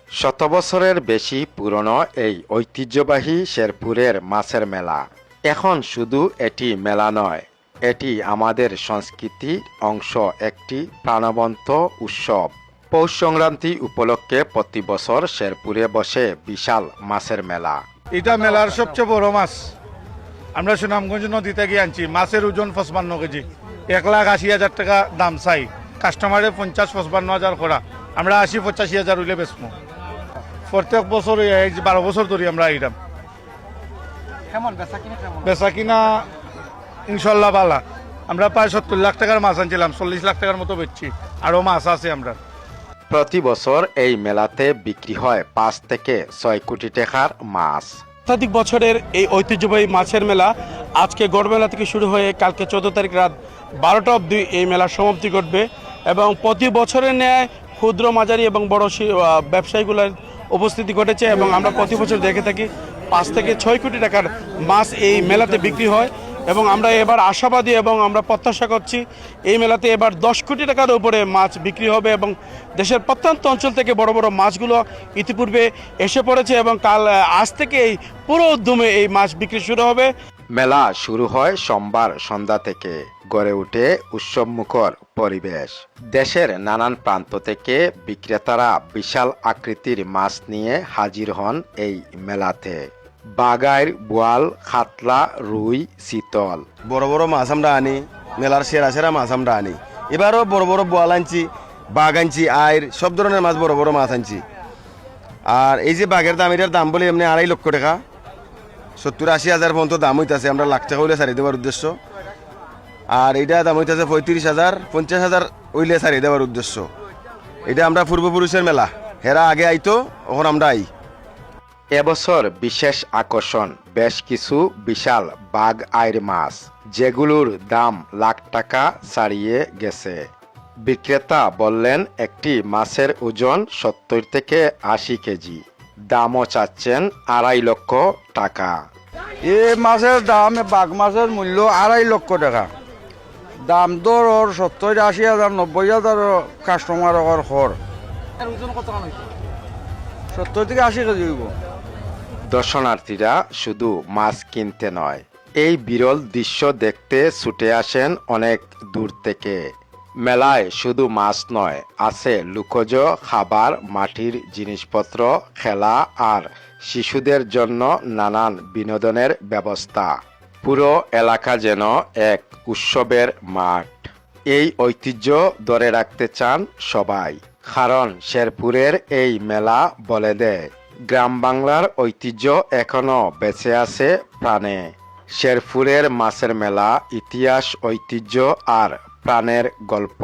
শত বছরের বেশি পুরনো এই ঐতিহ্যবাহী শেরপুরের মাছের মেলা এখন শুধু এটি মেলা নয়, এটি আমাদের সংস্কৃতির অংশ, একটি প্রাণবন্ত উৎসব। পৌষ সংক্রান্তি উপলক্ষে প্রতি বছর শেরপুরে বসে বিশাল মাছের মেলা। এটা মেলার সবচেয়ে বড় মাছ। আমরা সুনামগঞ্জ নদী থেকে আনছি। মাছের ওজন 55 কেজি, 1,80,000 টাকা দাম চাই। কাস্টমারে 50-55,000 করা, আমরা 80-85,000 হইলে বেচবো। প্রত্যেক বছর 12 বছর ধরে আমরা এইটাম বেচা কিনা ইনশাল্লাহ বালা। আমরা প্রায় 70 লাখ টাকার মাছ আনছিলাম, 40 লাখ টাকার মতো বেচছি, আরো মাছ আছে আমরা। প্রতি বছর এই মেলাতে বিক্রি হয় 5 থেকে 6 কোটি টাকার মাছ। শতাধিক বছরের এই ঐতিহ্যবাহী মাছের মেলা আজকে গড়মেলা থেকে শুরু হয়ে কালকে 14 তারিখ রাত 12টা অবধি এই মেলার সমাপ্তি ঘটবে এবং প্রতি বছরের ন্যায় ক্ষুদ্র, মাঝারি এবং বড় ব্যবসায়ীগুলোর উপস্থিতি ঘটেছে এবং আমরা প্রতি বছর দেখে থাকি 5 থেকে 6 কোটি টাকার মাছ এই মেলাতে বিক্রি হয় এবং আমরা এবার আশাবাদী এবং আমরা প্রত্যাশা করছি এই মেলাতে এবার 10 কোটি টাকার উপরে মাছ বিক্রি হবে এবং দেশের প্রত্যন্ত অঞ্চল থেকে বড় বড় মাছগুলো ইতিপূর্বে এসে পড়েছে এবং আজ থেকে এই পুরো উদ্যমে এই মাছ বিক্রি শুরু হবে। মেলা শুরু হয় সোমবার সন্ধ্যা থেকে, গড়ে ওঠে উৎসবমুখর পরিবেশ। দেশের নানান প্রান্ত থেকে বিক্রেতারা বিশাল আকৃতির মাছ নিয়ে হাজির হন এই মেলাতে। বাগাইর, বোয়াল, খাতলা, রুই, চিতল, বড় বড় মাছ আমরা আনি, মেলার সেরা সেরা মাছ আমরা আনি। এবারও বড় বড় বোয়াল আনছি, বাঘ আনছি, আইর, সব ধরনের মাছ, বড় বড় মাছ আনছি। আর এই যে বাঘের দাম, এটার দাম বলে এমনি 2.5 লক্ষ টাকা, 70-80 হাজার পর্যন্ত দাম হইতেছে। আমরা লাখ টাকা হইলে ছাড়ি দেওয়ার উদ্দেশ্য। আর এইটা দাম হইতেছে 35,000-50,000 হইলে ছাড়ি দেওয়ার উদ্দেশ্য। এটা আমরা পূর্বপুরুষের মেলা, হেরা আগে আইতো, এখন আমরা আই। এবছর বিশেষ আকর্ষণ বেশ কিছু বিশাল বাঘ আইর মাছ, যেগুলোর দাম লাখ টাকা ছাড়িয়ে গেছে। বিক্রেতা বললেন একটি মাছের ওজন 70 থেকে 80 কেজি, দামও চাচ্ছেন 2.5 লক্ষ টাকা। এই মাছের দাম, বাঘ মাছের মূল্য 2.5 লক্ষ টাকা। দাম দর ওর 70-80 হাজার, 90 হাজার কাস্টমার ওর হর। 70 থেকে 80 কেজি হইব। দর্শনার্থীরা শুধু মাছ কিনতে নয়, এই বিরল দৃশ্য দেখতে ছুটে আসেন অনেক দূর থেকে। মেলায় শুধু মাছ নয়, আছে লুকোজ খাবার, মাটির জিনিসপত্র, খেলা আর শিশুদের জন্য নানান বিনোদনের ব্যবস্থা। পুরো এলাকা যেন এক উৎসবের মাঠ। এই ঐতিহ্য ধরে রাখতে চান সবাই, কারণ শেরপুরের এই মেলা বলে দেয় গ্রাম বাংলার ঐতিহ্য এখনো বেঁচে আছে প্রাণে। শেরপুরের মাছের মেলা, ইতিহাস, ঐতিহ্য আর প্রাণের গল্প।